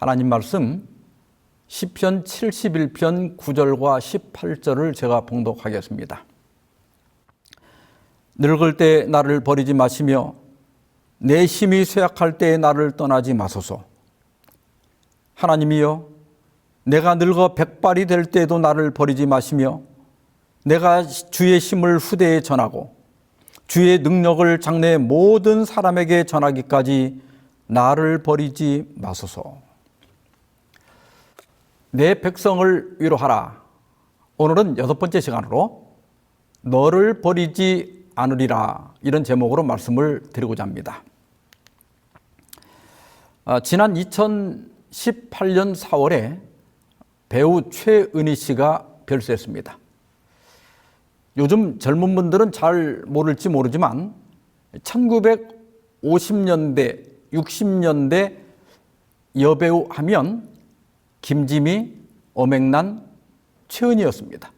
하나님 말씀 시편 71편 9절과 18절을 제가 봉독하겠습니다. 늙을 때 나를 버리지 마시며 내 힘이 쇠약할 때 나를 떠나지 마소서. 하나님이여, 내가 늙어 백발이 될 때에도 나를 버리지 마시며 내가 주의 힘을 후대에 전하고 주의 능력을 장래의 모든 사람에게 전하기까지 나를 버리지 마소서. 내 백성을 위로하라. 오늘은 6번째 시간으로 너를 버리지 않으리라, 이런 제목으로 말씀을 드리고자 합니다. 지난 2018년 4월에 배우 최은희 씨가 별세했습니다. 요즘 젊은 분들은 잘 모를지 모르지만 1950년대, 60년대 여배우 하면 김지미, 엄앵란, 최은희였습니다.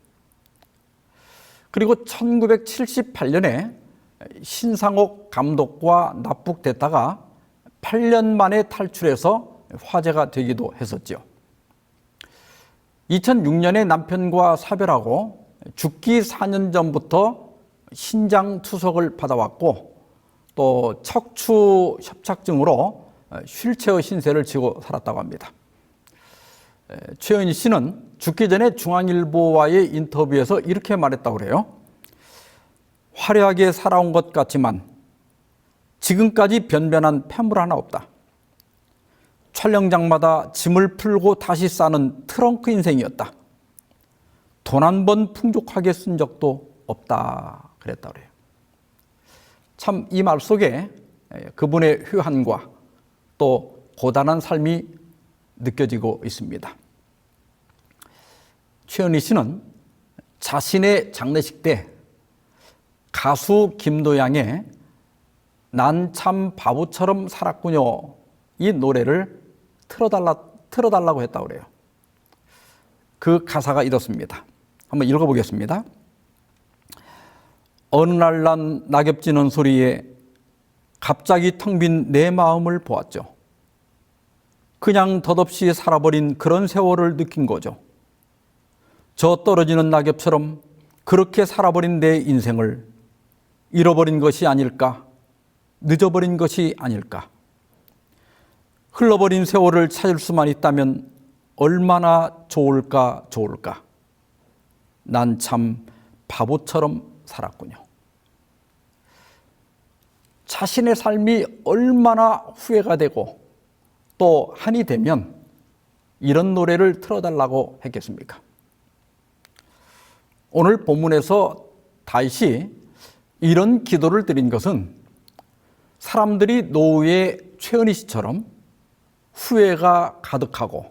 그리고 1978년에 신상옥 감독과 납북됐다가 8년 만에 탈출해서 화제가 되기도 했었죠. 2006년에 남편과 사별하고 죽기 4년 전부터 신장 투석을 받아왔고 또 척추 협착증으로 휠체어 신세를 지고 살았다고 합니다. 최은희 씨는 죽기 전에 중앙일보와의 인터뷰에서 이렇게 말했다고 그래요. 화려하게 살아온 것 같지만 지금까지 변변한 폐물 하나 없다. 촬영장마다 짐을 풀고 다시 싸는 트렁크 인생이었다. 돈 한 번 풍족하게 쓴 적도 없다, 그랬다고 그래요. 참 이 말 속에 그분의 휴한과 또 고단한 삶이 느껴지고 있습니다. 최은희 씨는 자신의 장례식 때 가수 김도양의 난 참 바보처럼 살았군요, 이 노래를 틀어달라고 했다고 그래요. 그 가사가 이렇습니다. 한번 읽어보겠습니다. 어느 날 난 낙엽지는 소리에 갑자기 텅 빈 내 마음을 보았죠. 그냥 덧없이 살아버린 그런 세월을 느낀 거죠. 저 떨어지는 낙엽처럼 그렇게 살아버린 내 인생을 잃어버린 것이 아닐까, 늦어버린 것이 아닐까. 흘러버린 세월을 찾을 수만 있다면 얼마나 좋을까. 난 참 바보처럼 살았군요. 자신의 삶이 얼마나 후회가 되고 또 한이 되면 이런 노래를 틀어달라고 했겠습니까? 오늘 본문에서 다윗이 이런 기도를 드린 것은 사람들이 노후의 최은희 씨처럼 후회가 가득하고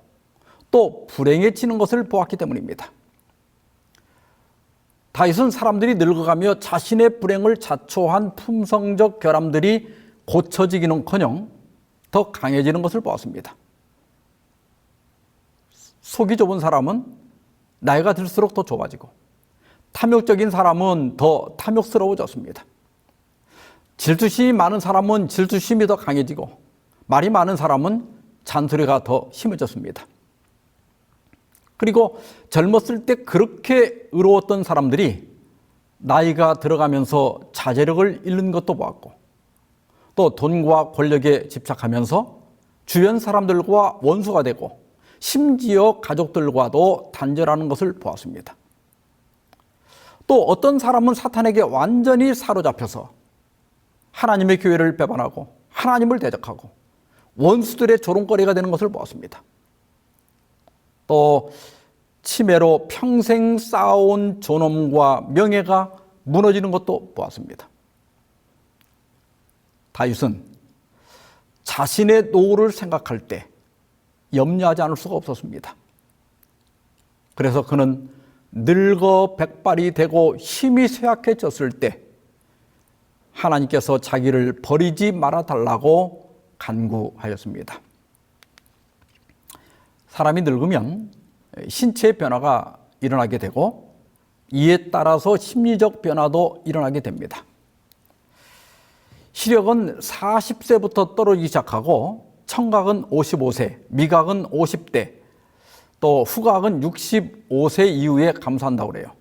또 불행해지는 것을 보았기 때문입니다. 다윗은 사람들이 늙어가며 자신의 불행을 자초한 품성적 결함들이 고쳐지기는커녕 더 강해지는 것을 보았습니다. 속이 좁은 사람은 나이가 들수록 더 좁아지고 탐욕적인 사람은 더 탐욕스러워졌습니다. 질투심이 많은 사람은 질투심이 더 강해지고 말이 많은 사람은 잔소리가 더 심해졌습니다. 그리고 젊었을 때 그렇게 의로웠던 사람들이 나이가 들어가면서 자제력을 잃는 것도 보았고 또 돈과 권력에 집착하면서 주변 사람들과 원수가 되고 심지어 가족들과도 단절하는 것을 보았습니다. 또 어떤 사람은 사탄에게 완전히 사로잡혀서 하나님의 교회를 배반하고 하나님을 대적하고 원수들의 조롱거리가 되는 것을 보았습니다. 또 치매로 평생 쌓아온 존엄과 명예가 무너지는 것도 보았습니다. 다윗은 자신의 노후를 생각할 때 염려하지 않을 수가 없었습니다. 그래서 그는 늙어 백발이 되고 힘이 쇠약해졌을 때 하나님께서 자기를 버리지 말아달라고 간구하였습니다. 사람이 늙으면 신체의 변화가 일어나게 되고 이에 따라서 심리적 변화도 일어나게 됩니다. 시력은 40세부터 떨어지기 시작하고 청각은 55세, 미각은 50대, 또 후각은 65세 이후에 감소한다고 그래요.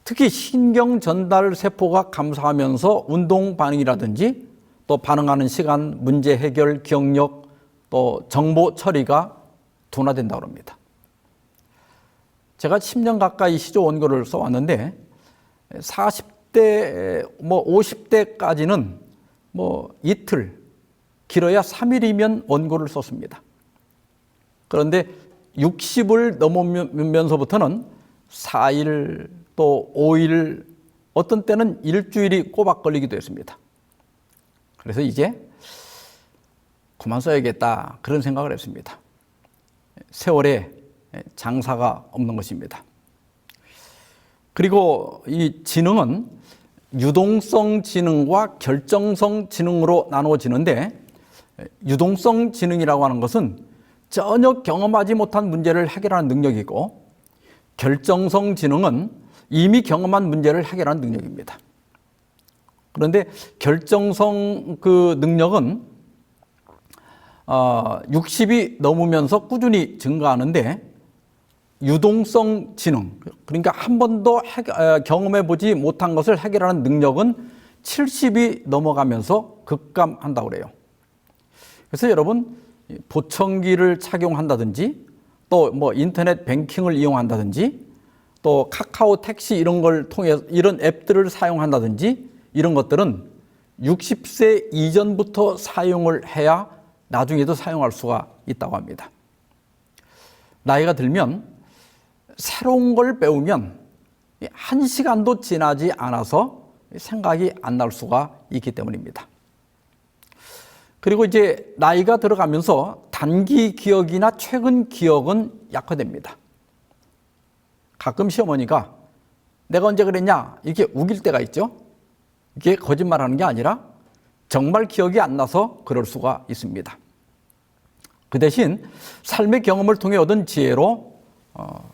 특히 신경 전달 세포가 감소하면서 운동 반응이라든지 또 반응하는 시간, 문제 해결, 기억력, 또 정보 처리가 둔화된다고 합니다. 제가 10년 가까이 시조 원고를 써왔는데 40대, 50대까지는 이틀, 길어야 3일이면 원고를 썼습니다. 그런데 60을 넘으면서부터는 4일, 또 5일, 어떤 때는 일주일이 꼬박 걸리기도 했습니다. 그래서 이제 그만 써야겠다, 그런 생각을 했습니다. 세월에 장사가 없는 것입니다. 그리고 이 지능은 유동성 지능과 결정성 지능으로 나누어지는데, 유동성 지능이라고 하는 것은 전혀 경험하지 못한 문제를 해결하는 능력이고, 결정성 지능은 이미 경험한 문제를 해결하는 능력입니다. 그런데 결정성 그 능력은 60이 넘으면서 꾸준히 증가하는데, 유동성 지능, 그러니까 한 번도 경험해 보지 못한 것을 해결하는 능력은 70이 넘어가면서 급감한다고 그래요. 그래서 여러분, 보청기를 착용한다든지 또 인터넷 뱅킹을 이용한다든지 또 카카오 택시 이런 걸 통해 이런 앱들을 사용한다든지 이런 것들은 60세 이전부터 사용을 해야 나중에도 사용할 수가 있다고 합니다. 나이가 들면 새로운 걸 배우면 1시간도 지나지 않아서 생각이 안 날 수가 있기 때문입니다. 그리고 이제 나이가 들어가면서 단기 기억이나 최근 기억은 약화됩니다. 가끔 시어머니가 내가 언제 그랬냐 이렇게 우길 때가 있죠. 이게 거짓말하는 게 아니라 정말 기억이 안 나서 그럴 수가 있습니다. 그 대신 삶의 경험을 통해 얻은 지혜로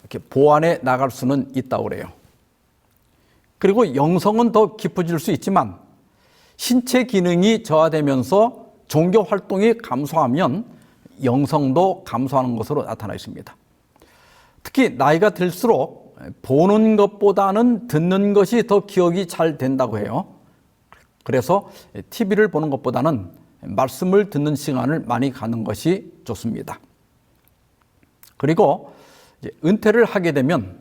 이렇게 보완해 나갈 수는 있다고 그래요. 그리고 영성은 더 깊어질 수 있지만 신체 기능이 저하되면서 종교 활동이 감소하면 영성도 감소하는 것으로 나타나 있습니다. 특히 나이가 들수록 보는 것보다는 듣는 것이 더 기억이 잘 된다고 해요. 그래서 TV를 보는 것보다는 말씀을 듣는 시간을 많이 갖는 것이 좋습니다. 그리고 이제 은퇴를 하게 되면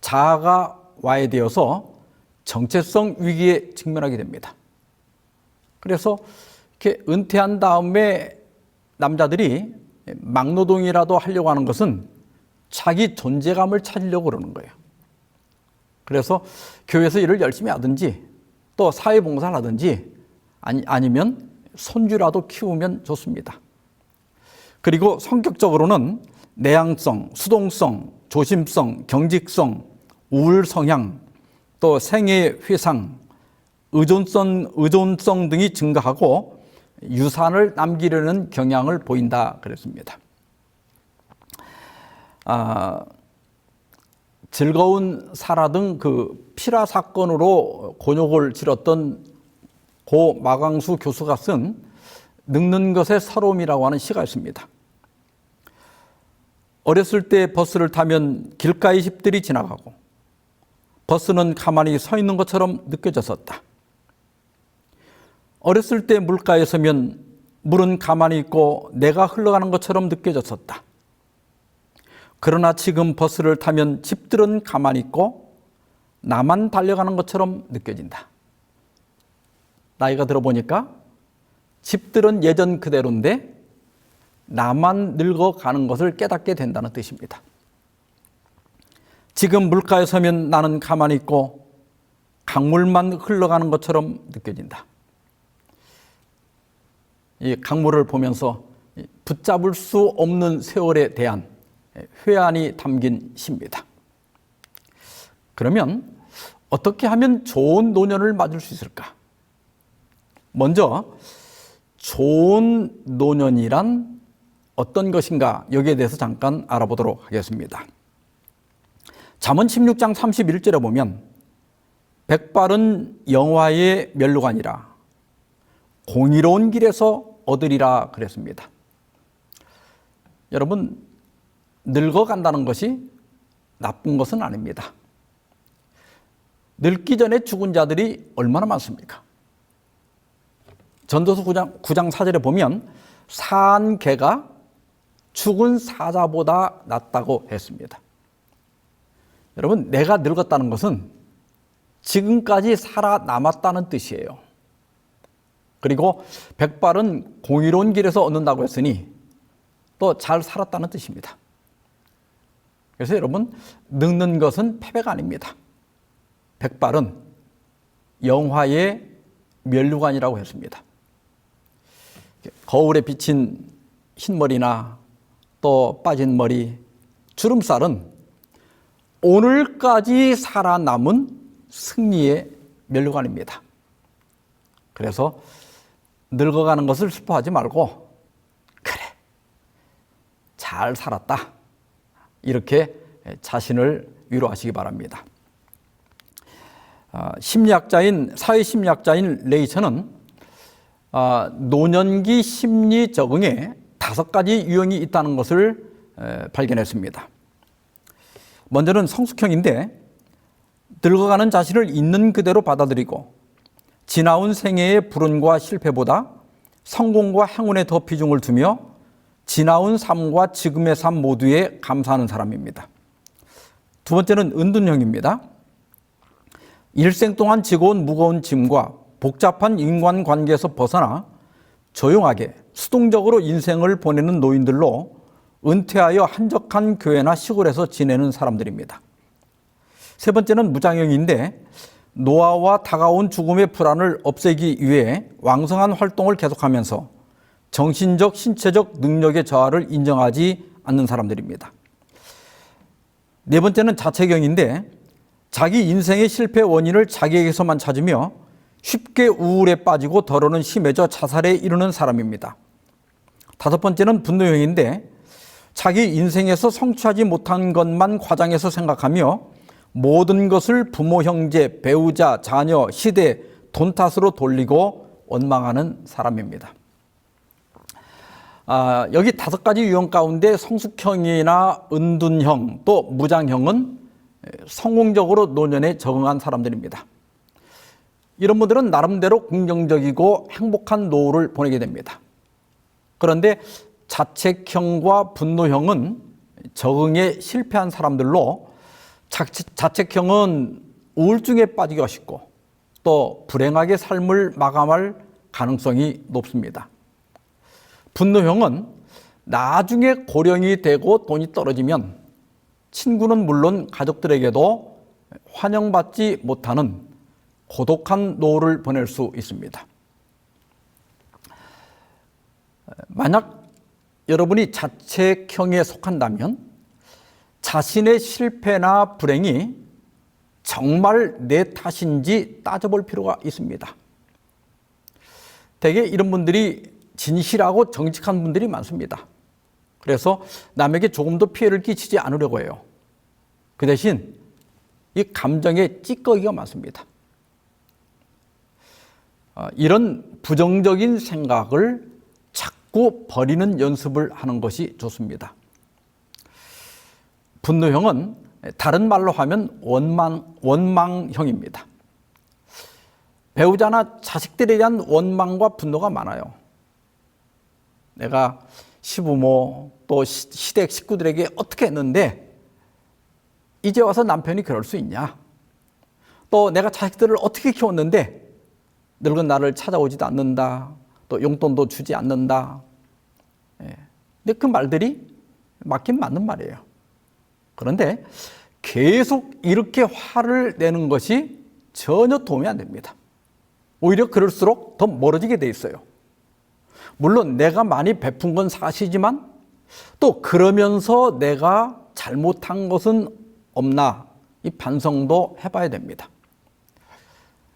자아가 와해되어서 정체성 위기에 직면하게 됩니다. 그래서 이렇게 은퇴한 다음에 남자들이 막노동이라도 하려고 하는 것은 자기 존재감을 찾으려고 그러는 거예요. 그래서 교회에서 일을 열심히 하든지 또 사회봉사를 하든지 아니면 손주라도 키우면 좋습니다. 그리고 성격적으로는 내향성, 수동성, 조심성, 경직성, 우울 성향, 또 생애 회상, 의존성 등이 증가하고 유산을 남기려는 경향을 보인다 그랬습니다. 즐거운 사라 등 그 피라 사건으로 곤욕을 치렀던 고 마광수 교수가 쓴 늙는 것의 서러움이라고 하는 시가 있습니다. 어렸을 때 버스를 타면 길가의 집들이 지나가고 버스는 가만히 서 있는 것처럼 느껴졌었다. 어렸을 때 물가에 서면 물은 가만히 있고 내가 흘러가는 것처럼 느껴졌었다. 그러나 지금 버스를 타면 집들은 가만히 있고 나만 달려가는 것처럼 느껴진다. 나이가 들어보니까 집들은 예전 그대로인데 나만 늙어가는 것을 깨닫게 된다는 뜻입니다. 지금 물가에 서면 나는 가만히 있고 강물만 흘러가는 것처럼 느껴진다. 이 강물을 보면서 붙잡을 수 없는 세월에 대한 회한이 담긴 시입니다. 그러면 어떻게 하면 좋은 노년을 맞을 수 있을까? 먼저 좋은 노년이란 어떤 것인가 여기에 대해서 잠깐 알아보도록 하겠습니다. 잠언 16장 31절에 보면 백발은 영화의 멸류관이라 공의로운 길에서 얻으리라 그랬습니다. 여러분, 늙어간다는 것이 나쁜 것은 아닙니다. 늙기 전에 죽은 자들이 얼마나 많습니까? 전도서 9장 4절에 보면 산 개가 죽은 사자보다 낫다고 했습니다. 여러분, 내가 늙었다는 것은 지금까지 살아남았다는 뜻이에요. 그리고 백발은 공의로운 길에서 얻는다고 했으니 또 잘 살았다는 뜻입니다. 그래서 여러분, 늙는 것은 패배가 아닙니다. 백발은 영화의 면류관이라고 했습니다. 거울에 비친 흰머리나 또 빠진 머리, 주름살은 오늘까지 살아남은 승리의 면류관입니다. 그래서 늙어가는 것을 슬퍼하지 말고, 그래, 잘 살았다, 이렇게 자신을 위로하시기 바랍니다. 사회심리학자인 레이처는 노년기 심리 적응에 5가지 유형이 있다는 것을 발견했습니다. 먼저는 성숙형인데, 늙어가는 자신을 있는 그대로 받아들이고 지나온 생애의 불운과 실패보다 성공과 행운에 더 비중을 두며 지나온 삶과 지금의 삶 모두에 감사하는 사람입니다. 두 번째는 은둔형입니다. 일생 동안 지고 온 무거운 짐과 복잡한 인간관계에서 벗어나 조용하게 수동적으로 인생을 보내는 노인들로 은퇴하여 한적한 교회나 시골에서 지내는 사람들입니다. 세 번째는 무장형인데, 노화와 다가온 죽음의 불안을 없애기 위해 왕성한 활동을 계속하면서 정신적, 신체적 능력의 저하를 인정하지 않는 사람들입니다. 네 번째는 자책형인데, 자기 인생의 실패 원인을 자기에게서만 찾으며 쉽게 우울에 빠지고 더러는 심해져 자살에 이르는 사람입니다. 다섯 번째는 분노형인데, 자기 인생에서 성취하지 못한 것만 과장해서 생각하며 모든 것을 부모, 형제, 배우자, 자녀, 시대, 돈 탓으로 돌리고 원망하는 사람입니다. 여기 5가지 유형 가운데 성숙형이나 은둔형, 또 무장형은 성공적으로 노년에 적응한 사람들입니다. 이런 분들은 나름대로 긍정적이고 행복한 노후를 보내게 됩니다. 그런데 자책형과 분노형은 적응에 실패한 사람들로, 자책형은 우울증에 빠지기가 쉽고 또 불행하게 삶을 마감할 가능성이 높습니다. 분노형은 나중에 고령이 되고 돈이 떨어지면 친구는 물론 가족들에게도 환영받지 못하는 고독한 노후를 보낼 수 있습니다. 만약 여러분이 자책형에 속한다면 자신의 실패나 불행이 정말 내 탓인지 따져볼 필요가 있습니다. 대개 이런 분들이 진실하고 정직한 분들이 많습니다. 그래서 남에게 조금도 피해를 끼치지 않으려고 해요. 그 대신 이 감정에 찌꺼기가 많습니다. 이런 부정적인 생각을 자꾸 버리는 연습을 하는 것이 좋습니다. 분노형은 다른 말로 하면 원망형입니다. 배우자나 자식들에 대한 원망과 분노가 많아요. 내가 시부모 또 시댁 식구들에게 어떻게 했는데 이제 와서 남편이 그럴 수 있냐? 또 내가 자식들을 어떻게 키웠는데 늙은 나를 찾아오지도 않는다. 또 용돈도 주지 않는다. 근데 그 말들이 맞긴 맞는 말이에요. 그런데 계속 이렇게 화를 내는 것이 전혀 도움이 안 됩니다. 오히려 그럴수록 더 멀어지게 돼 있어요. 물론 내가 많이 베푼 건 사실이지만 또 그러면서 내가 잘못한 것은 없나, 이 반성도 해봐야 됩니다.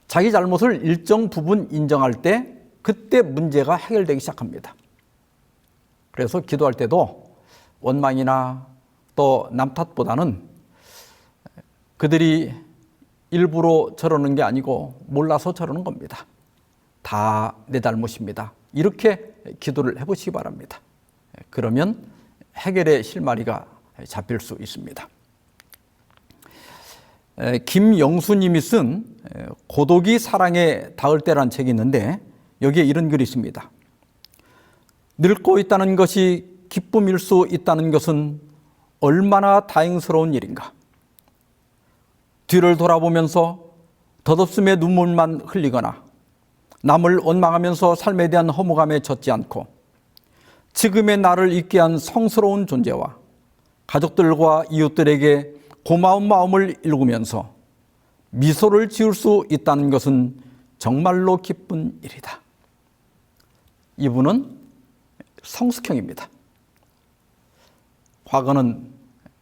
자기 잘못을 일정 부분 인정할 때 그때 문제가 해결되기 시작합니다. 그래서 기도할 때도 원망이나 또 남 탓보다는 그들이 일부러 저러는 게 아니고 몰라서 저러는 겁니다. 다 내 잘못입니다. 이렇게 기도를 해보시기 바랍니다. 그러면 해결의 실마리가 잡힐 수 있습니다. 김영수님이 쓴 고독이 사랑에 닿을 때란 책이 있는데 여기에 이런 글이 있습니다. 늙고 있다는 것이 기쁨일 수 있다는 것은 얼마나 다행스러운 일인가. 뒤를 돌아보면서 덧없음의 눈물만 흘리거나 남을 원망하면서 삶에 대한 허무감에 젖지 않고 지금의 나를 있게 한 성스러운 존재와 가족들과 이웃들에게 고마운 마음을 일구면서 미소를 지을 수 있다는 것은 정말로 기쁜 일이다. 이분은 성숙형입니다. 과거는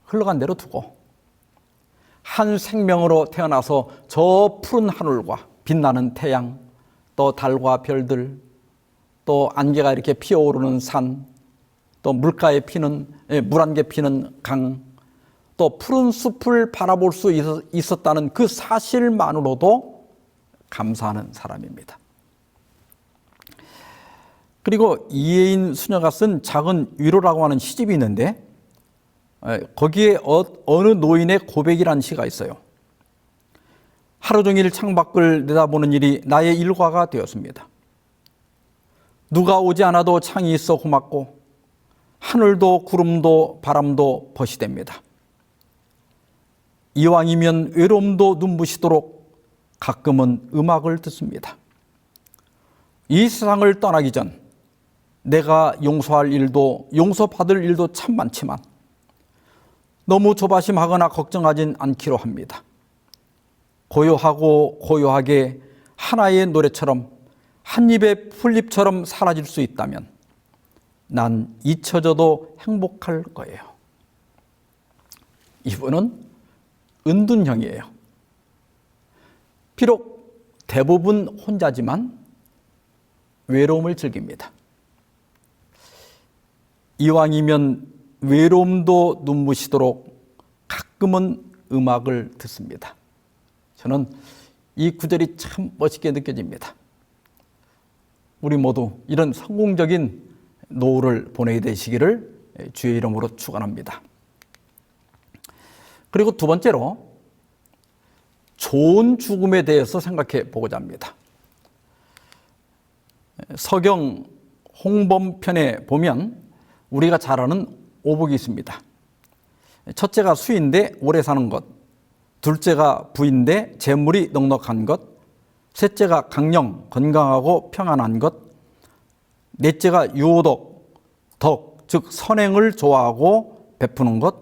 흘러간 대로 두고 한 생명으로 태어나서 저 푸른 하늘과 빛나는 태양, 또 달과 별들, 또 안개가 이렇게 피어오르는 산, 또 물가에 피는 물 한 개 피는 강, 또 푸른 숲을 바라볼 수 있었다는 그 사실만으로도 감사하는 사람입니다. 그리고 이혜인 수녀가 쓴 작은 위로라고 하는 시집이 있는데 거기에 어느 노인의 고백이라는 시가 있어요. 하루 종일 창밖을 내다보는 일이 나의 일과가 되었습니다. 누가 오지 않아도 창이 있어 고맙고 하늘도 구름도 바람도 벗이 됩니다. 이왕이면 외로움도 눈부시도록 가끔은 음악을 듣습니다. 이 세상을 떠나기 전 내가 용서할 일도 용서받을 일도 참 많지만 너무 조바심하거나 걱정하진 않기로 합니다. 고요하고 고요하게 하나의 노래처럼 한 입의 풀잎처럼 사라질 수 있다면 난 잊혀져도 행복할 거예요. 이분은 은둔형이에요. 비록 대부분 혼자지만 외로움을 즐깁니다. 이왕이면 외로움도 눈부시도록 가끔은 음악을 듣습니다. 저는 이 구절이 참 멋있게 느껴집니다. 우리 모두 이런 성공적인 노후를 보내게 되시기를 주의 이름으로 축원합니다. 그리고 두 번째로 좋은 죽음에 대해서 생각해 보고자 합니다. 서경 홍범편에 보면 우리가 잘 아는 오복이 있습니다. 첫째가 수인데 오래 사는 것, 둘째가 부인데 재물이 넉넉한 것, 셋째가 강령 건강하고 평안한 것, 넷째가 유오덕 덕, 즉 선행을 좋아하고 베푸는 것,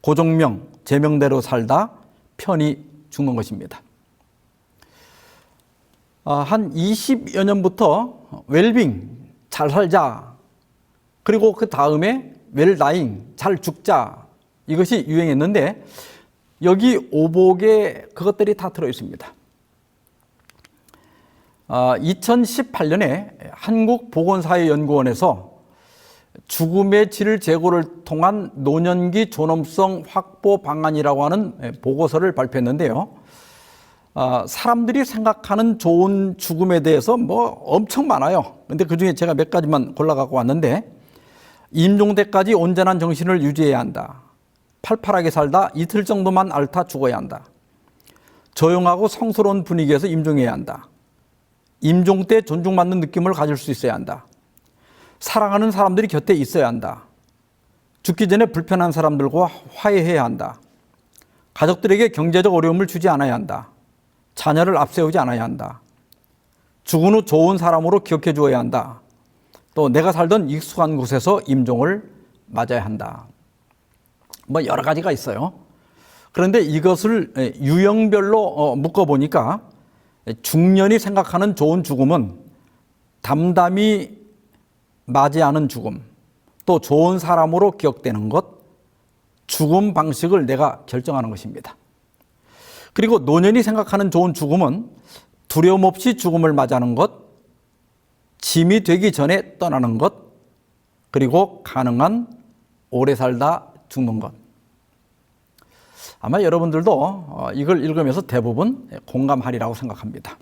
고종명 제명대로 살다 편히 죽는 것입니다. 한 20여 년부터 웰빙 잘 살자, 그리고 그 다음에 웰다잉 잘 죽자, 이것이 유행했는데 여기 오복에 그것들이 다 들어 있습니다. 2018년에 한국보건사회연구원에서 죽음의 질 제고를 통한 노년기 존엄성 확보 방안이라고 하는 보고서를 발표했는데요. 사람들이 생각하는 좋은 죽음에 대해서 뭐 엄청 많아요. 근데 그 중에 제가 몇 가지만 골라갖고 왔는데, 임종 때까지 온전한 정신을 유지해야 한다. 팔팔하게 살다 이틀 정도만 앓다 죽어야 한다. 조용하고 성스러운 분위기에서 임종해야 한다. 임종 때 존중받는 느낌을 가질 수 있어야 한다. 사랑하는 사람들이 곁에 있어야 한다. 죽기 전에 불편한 사람들과 화해해야 한다. 가족들에게 경제적 어려움을 주지 않아야 한다. 자녀를 앞세우지 않아야 한다. 죽은 후 좋은 사람으로 기억해 주어야 한다. 또 내가 살던 익숙한 곳에서 임종을 맞아야 한다. 뭐 여러 가지가 있어요. 그런데 이것을 유형별로 묶어보니까 중년이 생각하는 좋은 죽음은 담담히 맞이하는 죽음, 또 좋은 사람으로 기억되는 것, 죽음 방식을 내가 결정하는 것입니다. 그리고 노년이 생각하는 좋은 죽음은 두려움 없이 죽음을 맞이하는 것, 짐이 되기 전에 떠나는 것, 그리고 가능한 오래 살다 죽는 것. 아마 여러분들도 이걸 읽으면서 대부분 공감하리라고 생각합니다.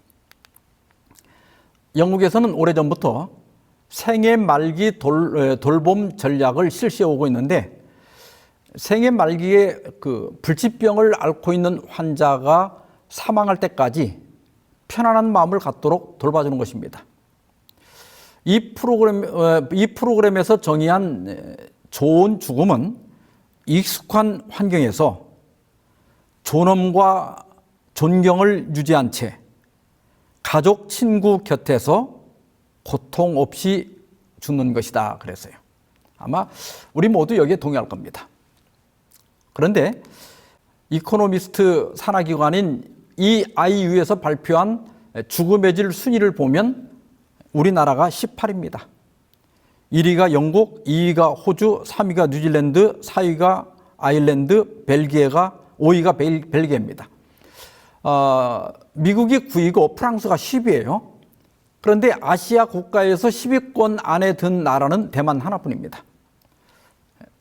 영국에서는 오래전부터 생애 말기 돌봄 전략을 실시해 오고 있는데, 생애 말기에 그 불치병을 앓고 있는 환자가 사망할 때까지 편안한 마음을 갖도록 돌봐주는 것입니다. 이 프로그램에서 정의한 좋은 죽음은 익숙한 환경에서 존엄과 존경을 유지한 채 가족, 친구 곁에서 고통 없이 죽는 것이다 그랬어요. 아마 우리 모두 여기에 동의할 겁니다. 그런데 이코노미스트 산하기관인 EIU에서 발표한 죽음의 질 순위를 보면 우리나라가 18위입니다. 1위가 영국, 2위가 호주, 3위가 뉴질랜드, 4위가 아일랜드, 5위가 벨기에입니다. 미국이 9위고 프랑스가 10위예요. 그런데 아시아 국가에서 10위권 안에 든 나라는 대만 하나뿐입니다.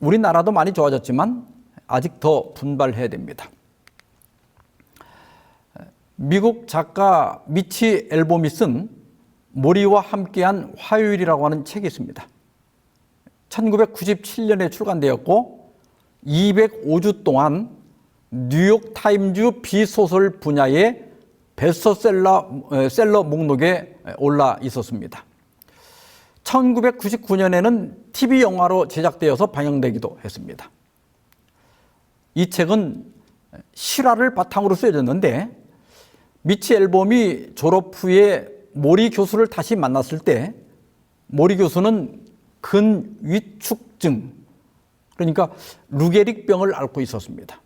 우리나라도 많이 좋아졌지만 아직 더 분발해야 됩니다. 미국 작가 미치 앨범이 쓴 모리와 함께한 화요일이라고 하는 책이 있습니다. 1997년에 출간되었고 205주 동안 뉴욕 타임즈 비소설 분야의 베스트셀러 목록에 올라 있었습니다. 1999년에는 TV 영화로 제작되어서 방영되기도 했습니다. 이 책은 실화를 바탕으로 쓰여졌는데, 미치 앨범이 졸업 후에 모리 교수를 다시 만났을 때 모리 교수는 근위축증, 그러니까 루게릭병을 앓고 있었습니다.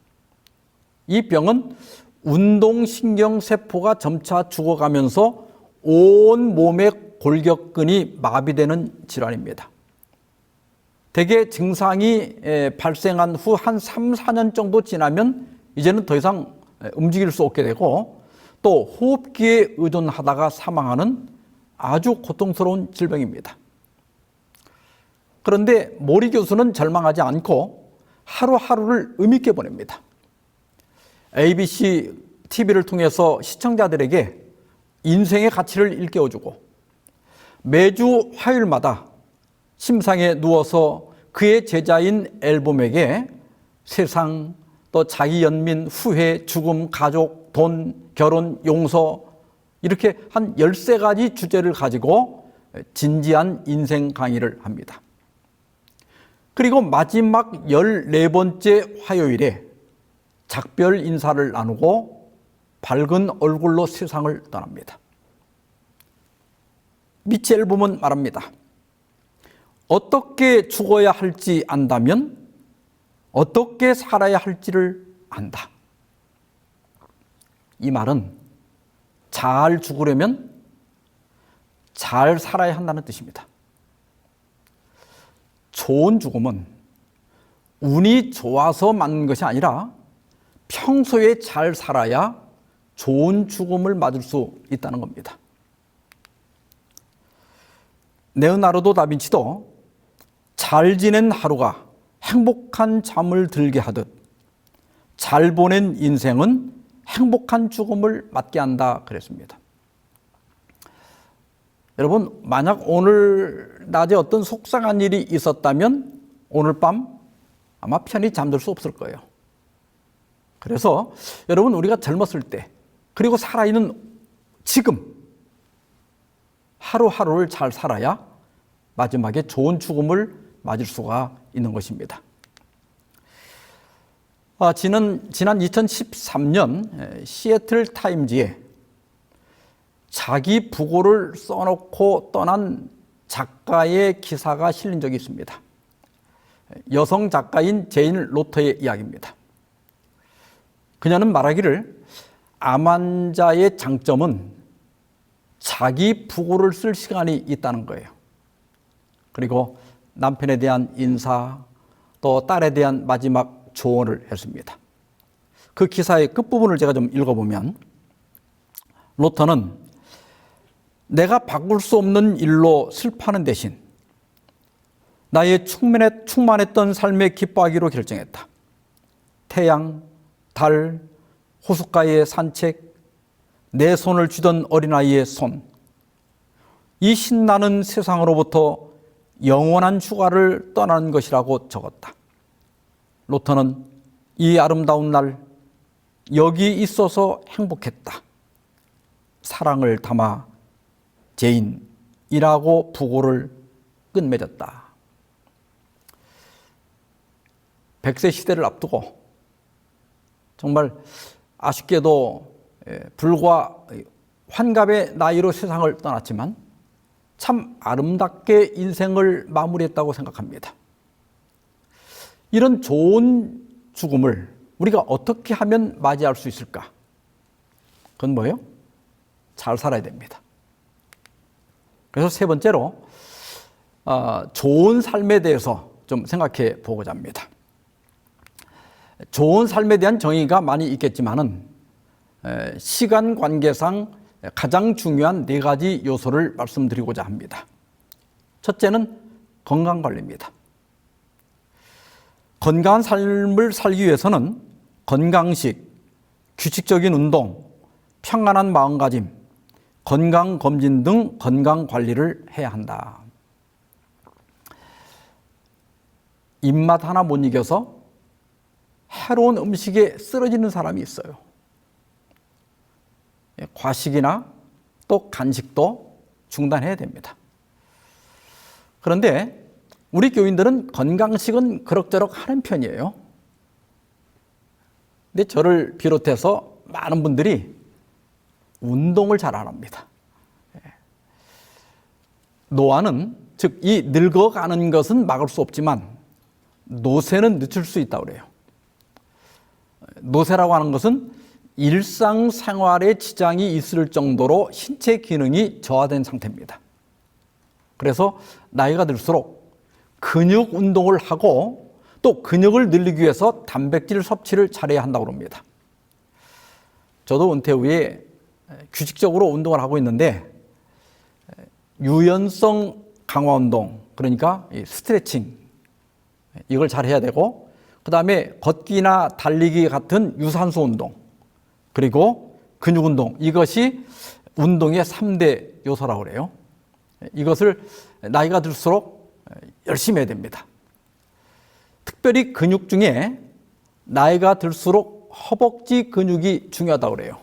이 병은 운동신경세포가 점차 죽어가면서 온 몸의 골격근이 마비되는 질환입니다. 대개 증상이 발생한 후 한 3, 4년 정도 지나면 이제는 더 이상 움직일 수 없게 되고, 또 호흡기에 의존하다가 사망하는 아주 고통스러운 질병입니다. 그런데 모리 교수는 절망하지 않고 하루하루를 의미있게 보냅니다. ABC TV를 통해서 시청자들에게 인생의 가치를 일깨워주고, 매주 화요일마다 침상에 누워서 그의 제자인 앨범에게 세상, 또 자기 연민, 후회, 죽음, 가족, 돈, 결혼, 용서, 이렇게 한 13가지 주제를 가지고 진지한 인생 강의를 합니다. 그리고 마지막 14번째 화요일에 작별 인사를 나누고 밝은 얼굴로 세상을 떠납니다. 미치 앨범은 말합니다. 어떻게 죽어야 할지 안다면 어떻게 살아야 할지를 안다. 이 말은 잘 죽으려면 잘 살아야 한다는 뜻입니다. 좋은 죽음은 운이 좋아서 맞는 것이 아니라 평소에 잘 살아야 좋은 죽음을 맞을 수 있다는 겁니다. 레오나르도 다빈치도 잘 지낸 하루가 행복한 잠을 들게 하듯 잘 보낸 인생은 행복한 죽음을 맞게 한다 그랬습니다. 여러분, 만약 오늘 낮에 어떤 속상한 일이 있었다면 오늘 밤 아마 편히 잠들 수 없을 거예요. 그래서 여러분, 우리가 젊었을 때, 그리고 살아있는 지금 하루하루를 잘 살아야 마지막에 좋은 죽음을 맞을 수가 있는 것입니다. 지난 2013년 시애틀 타임즈에 자기 부고를 써놓고 떠난 작가의 기사가 실린 적이 있습니다. 여성 작가인 제인 로터의 이야기입니다. 그녀는 말하기를 암 환자의 장점은 자기 부고를 쓸 시간이 있다는 거예요. 그리고 남편에 대한 인사, 또 딸에 대한 마지막 조언을 했습니다. 그 기사의 끝부분을 제가 좀 읽어보면, 로터는 내가 바꿀 수 없는 일로 슬퍼하는 대신 나의 충만했던 삶에 기뻐하기로 결정했다. 태양, 달, 호숫가의 산책, 내 손을 쥐던 어린아이의 손, 이 신나는 세상으로부터 영원한 휴가를 떠나는 것이라고 적었다. 로터는 이 아름다운 날 여기 있어서 행복했다. 사랑을 담아 제인이라고 부고를 끝맺었다. 100세 시대를 앞두고 정말 아쉽게도 불과 환갑의 나이로 세상을 떠났지만 참 아름답게 인생을 마무리했다고 생각합니다. 이런 좋은 죽음을 우리가 어떻게 하면 맞이할 수 있을까? 그건 뭐예요? 잘 살아야 됩니다. 그래서 세 번째로 좋은 삶에 대해서 좀 생각해 보고자 합니다. 좋은 삶에 대한 정의가 많이 있겠지만은 시간 관계상 가장 중요한 네 가지 요소를 말씀드리고자 합니다. 첫째는 건강관리입니다. 건강한 삶을 살기 위해서는 건강식, 규칙적인 운동, 평안한 마음가짐, 건강검진 등 건강관리를 해야 한다. 입맛 하나 못 이겨서 해로운 음식에 쓰러지는 사람이 있어요. 과식이나 또 간식도 중단해야 됩니다. 그런데 우리 교인들은 건강식은 그럭저럭 하는 편이에요. 근데 저를 비롯해서 많은 분들이 운동을 잘 안 합니다. 노화는, 즉 이 늙어가는 것은 막을 수 없지만 노쇠는 늦출 수 있다고 그래요. 노쇠라고 하는 것은 일상생활에 지장이 있을 정도로 신체 기능이 저하된 상태입니다. 그래서 나이가 들수록 근육 운동을 하고 또 근육을 늘리기 위해서 단백질 섭취를 잘해야 한다고 합니다. 저도 은퇴 후에 규칙적으로 운동을 하고 있는데 유연성 강화 운동, 그러니까 스트레칭, 이걸 잘 해야 되고, 그 다음에 걷기나 달리기 같은 유산소 운동, 그리고 근육 운동, 이것이 운동의 3대 요소라고 그래요. 이것을 나이가 들수록 열심히 해야 됩니다. 특별히 근육 중에 나이가 들수록 허벅지 근육이 중요하다고 그래요.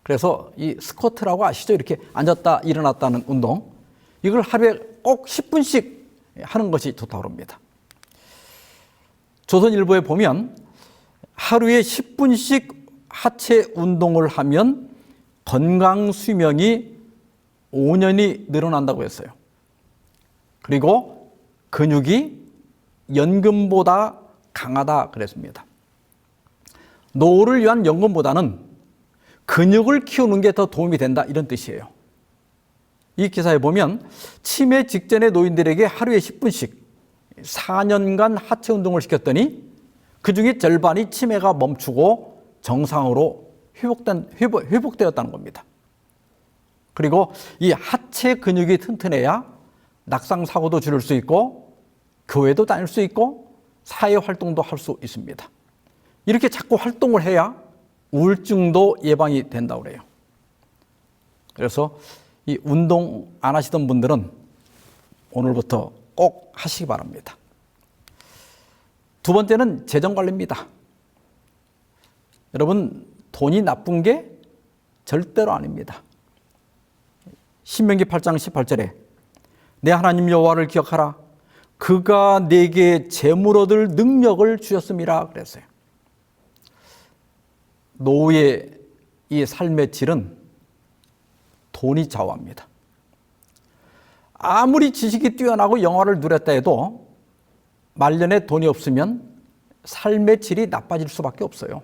그래서 이 스쿼트라고 아시죠? 이렇게 앉았다 일어났다 하는 운동, 이걸 하루에 꼭 10분씩 하는 것이 좋다고 합니다. 조선일보에 보면 하루에 10분씩 하체 운동을 하면 건강 수명이 5년이 늘어난다고 했어요. 그리고 근육이 연금보다 강하다 그랬습니다. 노후를 위한 연금보다는 근육을 키우는 게 더 도움이 된다, 이런 뜻이에요. 이 기사에 보면 치매 직전의 노인들에게 하루에 10분씩 4년간 하체 운동을 시켰더니 그중에 절반이 치매가 멈추고 정상으로 회복되었다는 겁니다. 그리고 이 하체 근육이 튼튼해야 낙상 사고도 줄일 수 있고 교회도 다닐 수 있고 사회 활동도 할 수 있습니다. 이렇게 자꾸 활동을 해야 우울증도 예방이 된다고 그래요. 그래서 이 운동 안 하시던 분들은 오늘부터 꼭 하시기 바랍니다. 두 번째는 재정관리입니다. 여러분, 돈이 나쁜 게 절대로 아닙니다. 신명기 8장 18절에 내 하나님 여호와를 기억하라. 그가 내게 재물 얻을 능력을 주셨음이라 그랬어요. 노후의 이 삶의 질은 돈이 좌우합니다. 아무리 지식이 뛰어나고 영화를 누렸다 해도 말년에 돈이 없으면 삶의 질이 나빠질 수밖에 없어요.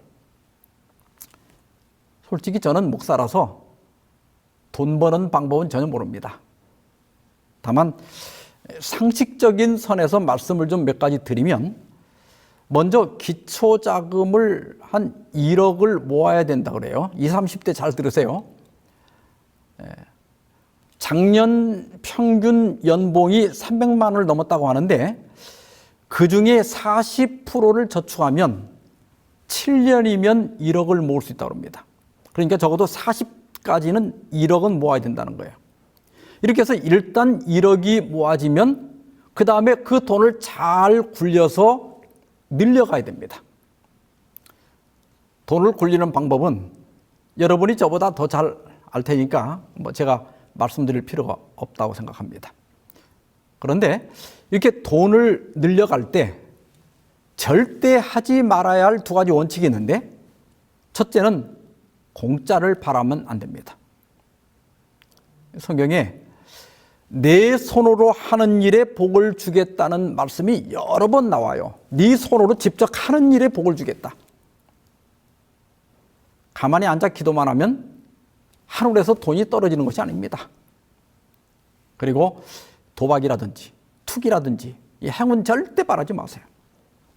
솔직히 저는 목사라서 돈 버는 방법은 전혀 모릅니다. 다만 상식적인 선에서 말씀을 좀 몇 가지 드리면, 먼저 기초자금을 한 1억을 모아야 된다 그래요. 20, 30대 잘 들으세요. 작년 평균 연봉이 300만 원을 넘었다고 하는데 그중에 40%를 저축하면 7년이면 1억을 모을 수 있다고 합니다. 그러니까 적어도 40까지는 1억은 모아야 된다는 거예요. 이렇게 해서 일단 1억이 모아지면 그 다음에 그 돈을 잘 굴려서 늘려가야 됩니다. 돈을 굴리는 방법은 여러분이 저보다 더 잘 알 테니까 제가 말씀드릴 필요가 없다고 생각합니다. 그런데 이렇게 돈을 늘려갈 때 절대 하지 말아야 할 두 가지 원칙이 있는데, 첫째는 공짜를 바라면 안 됩니다. 성경에 내 손으로 하는 일에 복을 주겠다는 말씀이 여러 번 나와요. 네 손으로 직접 하는 일에 복을 주겠다. 가만히 앉아 기도만 하면 하늘에서 돈이 떨어지는 것이 아닙니다. 그리고 도박이라든지 투기라든지 이 행운 절대 바라지 마세요.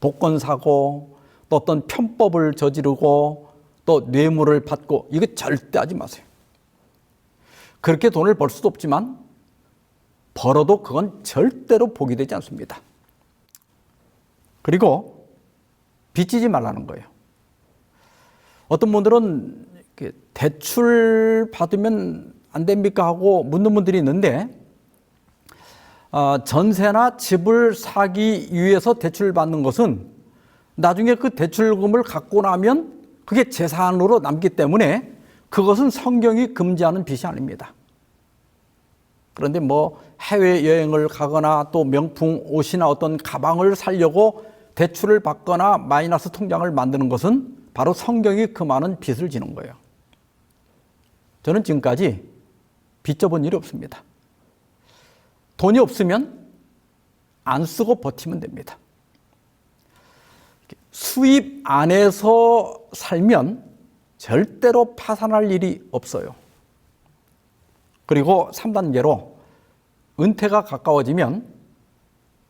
복권 사고 또 어떤 편법을 저지르고 또 뇌물을 받고 이거 절대 하지 마세요. 그렇게 돈을 벌 수도 없지만 벌어도 그건 절대로 복이 되지 않습니다. 그리고 빚지지 말라는 거예요. 어떤 분들은 대출 받으면 안 됩니까 하고 묻는 분들이 있는데, 전세나 집을 사기 위해서 대출을 받는 것은 나중에 그 대출금을 갖고 나면 그게 재산으로 남기 때문에 그것은 성경이 금지하는 빚이 아닙니다. 그런데 해외여행을 가거나 또 명품 옷이나 어떤 가방을 사려고 대출을 받거나 마이너스 통장을 만드는 것은 바로 성경이 금하는 빚을 지는 거예요. 저는 지금까지 빚 져본 일이 없습니다. 돈이 없으면 안 쓰고 버티면 됩니다. 수입 안에서 살면 절대로 파산할 일이 없어요. 그리고 3단계로 은퇴가 가까워지면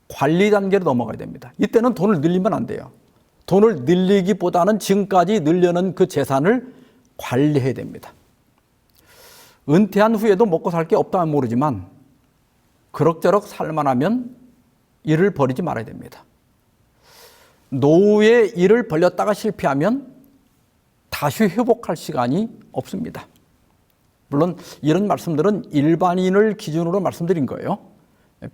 관리 단계로 넘어가야 됩니다. 이때는 돈을 늘리면 안 돼요. 돈을 늘리기보다는 지금까지 늘려놓은 그 재산을 관리해야 됩니다. 은퇴한 후에도 먹고 살 게 없다면 모르지만 그럭저럭 살만하면 일을 버리지 말아야 됩니다. 노후에 일을 벌렸다가 실패하면 다시 회복할 시간이 없습니다. 물론 이런 말씀들은 일반인을 기준으로 말씀드린 거예요.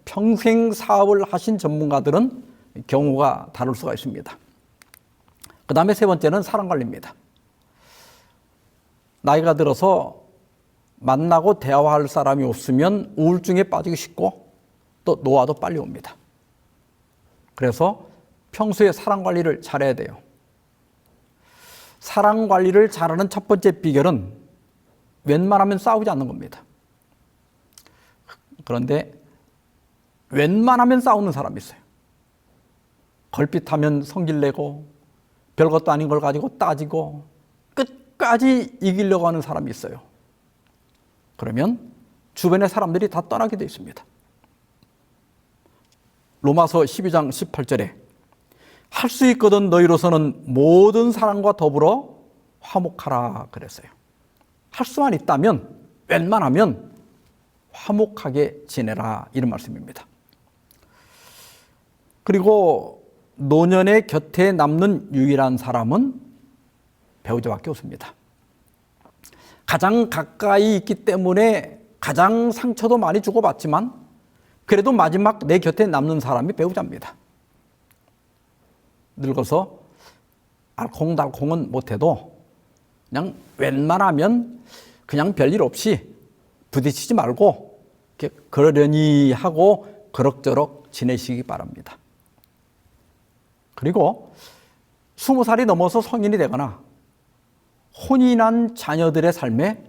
평생 사업을 하신 전문가들은 경우가 다를 수가 있습니다. 그 다음에 세 번째는 사랑관리입니다. 나이가 들어서 만나고 대화할 사람이 없으면 우울증에 빠지기 쉽고 또 노화도 빨리 옵니다. 그래서 평소에 사랑관리를 잘해야 돼요. 사랑관리를 잘하는 첫 번째 비결은 웬만하면 싸우지 않는 겁니다. 그런데 웬만하면 싸우는 사람이 있어요. 걸핏하면 성질내고 별것도 아닌 걸 가지고 따지고 끝까지 이기려고 하는 사람이 있어요. 그러면 주변의 사람들이 다 떠나게 되어 있습니다. 로마서 12장 18절에 할 수 있거든 너희로서는 모든 사람과 더불어 화목하라 그랬어요. 할 수만 있다면 웬만하면 화목하게 지내라 이런 말씀입니다. 그리고 노년의 곁에 남는 유일한 사람은 배우자밖에 없습니다. 가장 가까이 있기 때문에 가장 상처도 많이 주고받지만 그래도 마지막 내 곁에 남는 사람이 배우자입니다. 늙어서 알콩달콩은 못해도 그냥 웬만하면 그냥 별일 없이 부딪히지 말고 이렇게 그러려니 하고 그럭저럭 지내시기 바랍니다. 그리고 20살이 넘어서 성인이 되거나 혼인한 자녀들의 삶에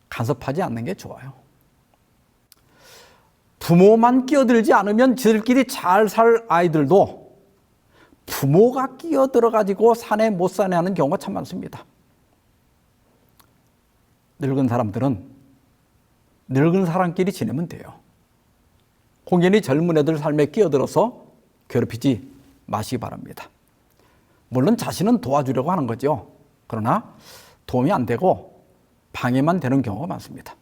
간섭하지 않는 게 좋아요. 부모만 끼어들지 않으면 지들끼리 잘 살 아이들도 부모가 끼어들어가지고 사내 못 사내 하는 경우가 참 많습니다. 늙은 사람들은 늙은 사람끼리 지내면 돼요. 공연히 젊은 애들 삶에 끼어들어서 괴롭히지 마시기 바랍니다. 물론 자신은 도와주려고 하는 거죠. 그러나 도움이 안 되고 방해만 되는 경우가 많습니다.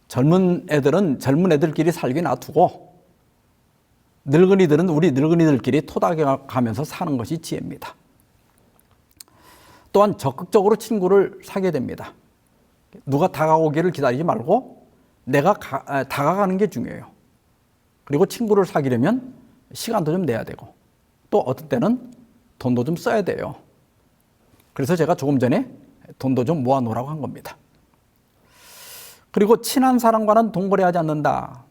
젊은 애들은 젊은 애들끼리 살게 놔두고 늙은이들은 우리 늙은이들끼리 토닥여가면서 사는 것이 지혜입니다. 또한 적극적으로 친구를 사귀어야 됩니다. 누가 다가오기를 기다리지 말고 내가 다가가는 게 중요해요. 그리고 친구를 사귀려면 시간도 좀 내야 되고 또 어떤 때는 돈도 좀 써야 돼요. 그래서 제가 조금 전에 돈도 좀 모아놓으라고 한 겁니다. 그리고 친한 사람과는 돈거래하지 않는다.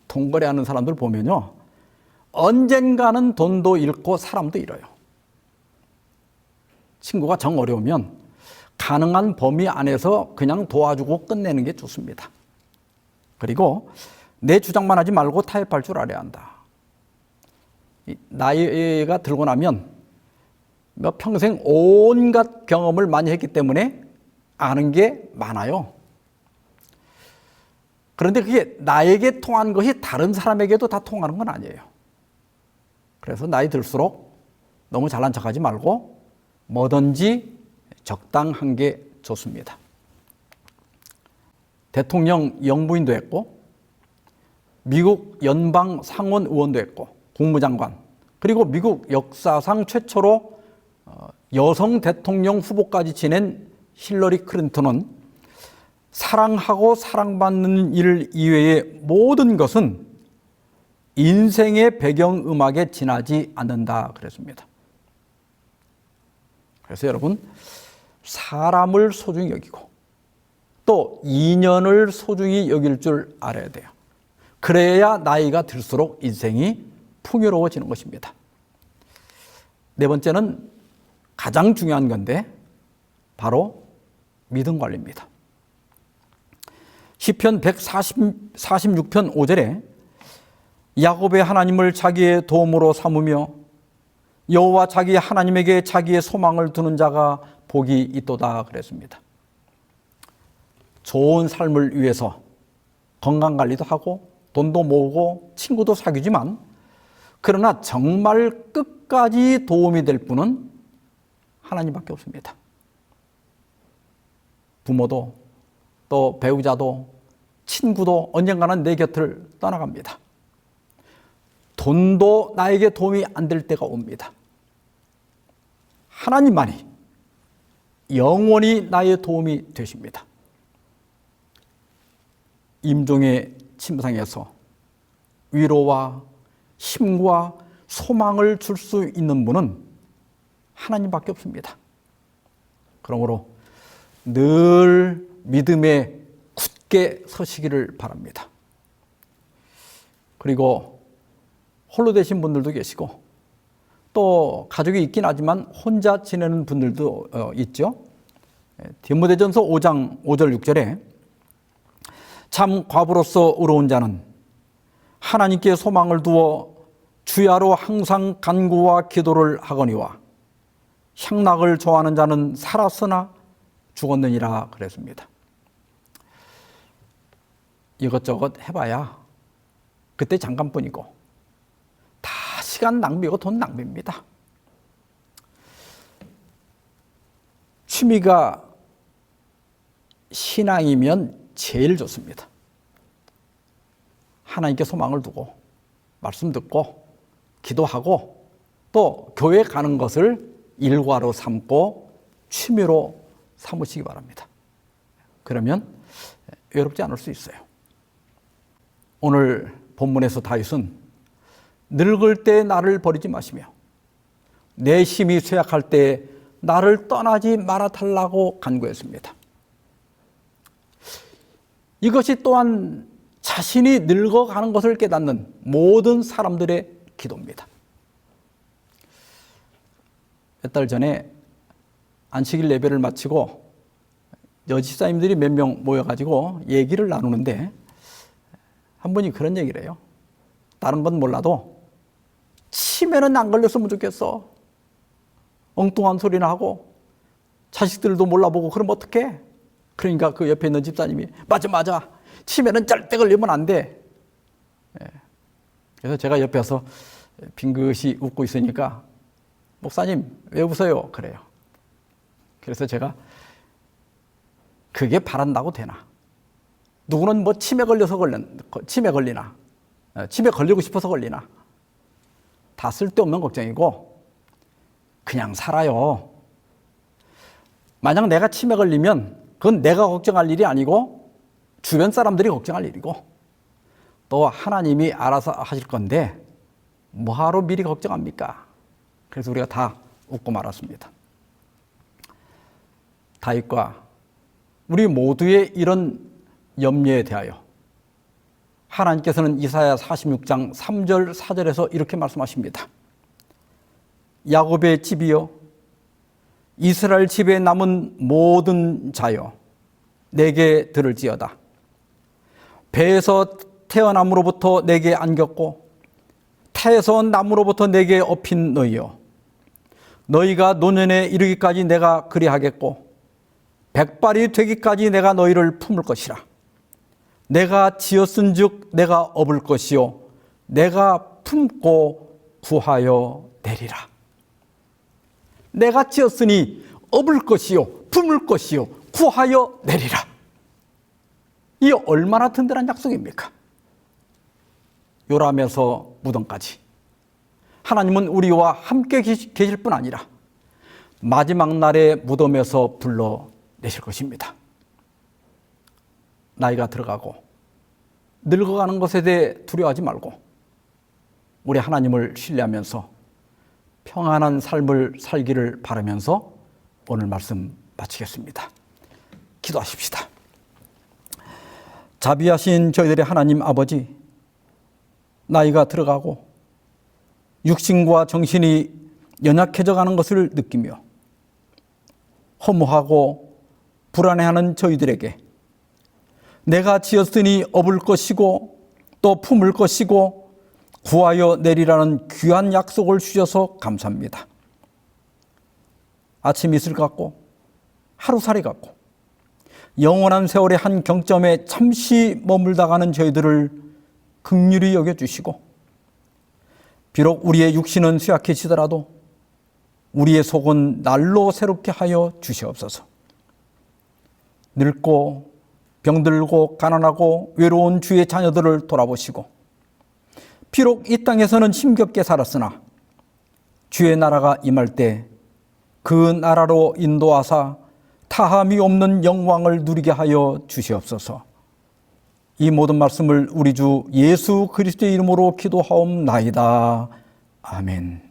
돈거래하는 사람들 보면요, 언젠가는 돈도 잃고 사람도 잃어요. 친구가 정 어려우면 가능한 범위 안에서 그냥 도와주고 끝내는 게 좋습니다. 그리고 내 주장만 하지 말고 타협할 줄 알아야 한다. 나이가 들고 나면 평생 온갖 경험을 많이 했기 때문에 아는 게 많아요. 그런데 그게 나에게 통한 것이 다른 사람에게도 다 통하는 건 아니에요. 그래서 나이 들수록 너무 잘난 척하지 말고 뭐든지 적당한 게 좋습니다. 대통령 영부인도 했고 미국 연방 상원 의원도 했고 국무장관, 그리고 미국 역사상 최초로 여성 대통령 후보까지 지낸 힐러리 클린턴은 사랑하고 사랑받는 일 이외의 모든 것은 인생의 배경음악에 지나지 않는다 그랬습니다. 그래서 여러분, 사람을 소중히 여기고 또 인연을 소중히 여길 줄 알아야 돼요. 그래야 나이가 들수록 인생이 풍요로워지는 것입니다. 네 번째는 가장 중요한 건데 바로 믿음 관리입니다. 시편 146편 5절에 야곱의 하나님을 자기의 도움으로 삼으며 여호와 자기 하나님에게 자기의 소망을 두는 자가 복이 있도다 그랬습니다. 좋은 삶을 위해서 건강관리도 하고 돈도 모으고 친구도 사귀지만 그러나 정말 끝까지 도움이 될 분은 하나님밖에 없습니다. 부모도 또 배우자도 친구도 언젠가는 내 곁을 떠나갑니다. 돈도 나에게 도움이 안 될 때가 옵니다. 하나님만이 영원히 나의 도움이 되십니다. 임종의 침상에서 위로와 힘과 소망을 줄 수 있는 분은 하나님밖에 없습니다. 그러므로 늘 믿음에 굳게 서시기를 바랍니다. 그리고 홀로 되신 분들도 계시고 또 가족이 있긴 하지만 혼자 지내는 분들도 있죠. 디모데전서 5장 5절 6절에 참 과부로서 의로운 자는 하나님께 소망을 두어 주야로 항상 간구와 기도를 하거니와 향락을 좋아하는 자는 살았으나 죽었느니라 그랬습니다. 이것저것 해봐야 그때 잠깐뿐이고 다 시간 낭비고 돈 낭비입니다. 취미가 신앙이면 제일 좋습니다. 하나님께 소망을 두고 말씀 듣고 기도하고 또 교회 가는 것을 일과로 삼고 취미로 삼으시기 바랍니다. 그러면 외롭지 않을 수 있어요. 오늘 본문에서 다윗은 늙을 때 나를 버리지 마시며 내 힘이 쇠약할 때 나를 떠나지 말아 달라고 간구했습니다. 이것이 또한 자신이 늙어가는 것을 깨닫는 모든 사람들의 기도입니다. 몇 달 전에 안식일 예배를 마치고 여집사님들이 몇 명 모여가지고 얘기를 나누는데 한 분이 그런 얘기를 해요. 다른 건 몰라도 치매는 안 걸렸으면 좋겠어. 엉뚱한 소리나 하고 자식들도 몰라보고 그럼 어떡해? 그러니까 그 옆에 있는 집사님이 맞아. 치매는 절대 걸리면 안 돼. 그래서 제가 옆에서 빙긋이 웃고 있으니까 목사님 왜 웃어요? 그래요. 그래서 제가 그게 바란다고 되나? 누구는 뭐 치매 걸리나? 치매 걸리고 싶어서 걸리나? 다 쓸데없는 걱정이고 그냥 살아요. 만약 내가 치매 걸리면 그건 내가 걱정할 일이 아니고 주변 사람들이 걱정할 일이고 또 하나님이 알아서 하실 건데 뭐하러 미리 걱정합니까? 그래서 우리가 다 웃고 말았습니다. 다윗과 우리 모두의 이런 염려에 대하여 하나님께서는 이사야 46장 3절 4절에서 이렇게 말씀하십니다. 야곱의 집이여, 이스라엘 집에 남은 모든 자여, 내게 들을지어다. 배에서 태어남으로부터 내게 안겼고 태에서 남으로부터 내게 업힌 너희여, 너희가 노년에 이르기까지 내가 그리하겠고 백발이 되기까지 내가 너희를 품을 것이라. 내가 지었은즉 내가 업을 것이요 내가 품고 구하여 내리라. 내가 지었으니 업을 것이요 품을 것이요 구하여 내리라. 이 얼마나 든든한 약속입니까? 요람에서 무덤까지 하나님은 우리와 함께 계실 뿐 아니라 마지막 날에 무덤에서 불러내실 것입니다. 나이가 들어가고 늙어가는 것에 대해 두려워하지 말고 우리 하나님을 신뢰하면서 평안한 삶을 살기를 바라면서 오늘 말씀 마치겠습니다. 기도하십시다. 자비하신 저희들의 하나님 아버지, 나이가 들어가고 육신과 정신이 연약해져 가는 것을 느끼며 허무하고 불안해하는 저희들에게 내가 지었으니 업을 것이고 또 품을 것이고 구하여 내리라는 귀한 약속을 주셔서 감사합니다. 아침 이슬 같고 하루살이 같고 영원한 세월의 한 경점에 잠시 머물다 가는 저희들을 긍휼히 여겨주시고 비록 우리의 육신은 쇠약해지더라도 우리의 속은 날로 새롭게 하여 주시옵소서. 늙고 병들고 가난하고 외로운 주의 자녀들을 돌아보시고 비록 이 땅에서는 힘겹게 살았으나 주의 나라가 임할 때 그 나라로 인도하사 타함이 없는 영광을 누리게 하여 주시옵소서. 이 모든 말씀을 우리 주 예수 그리스도의 이름으로 기도하옵나이다. 아멘.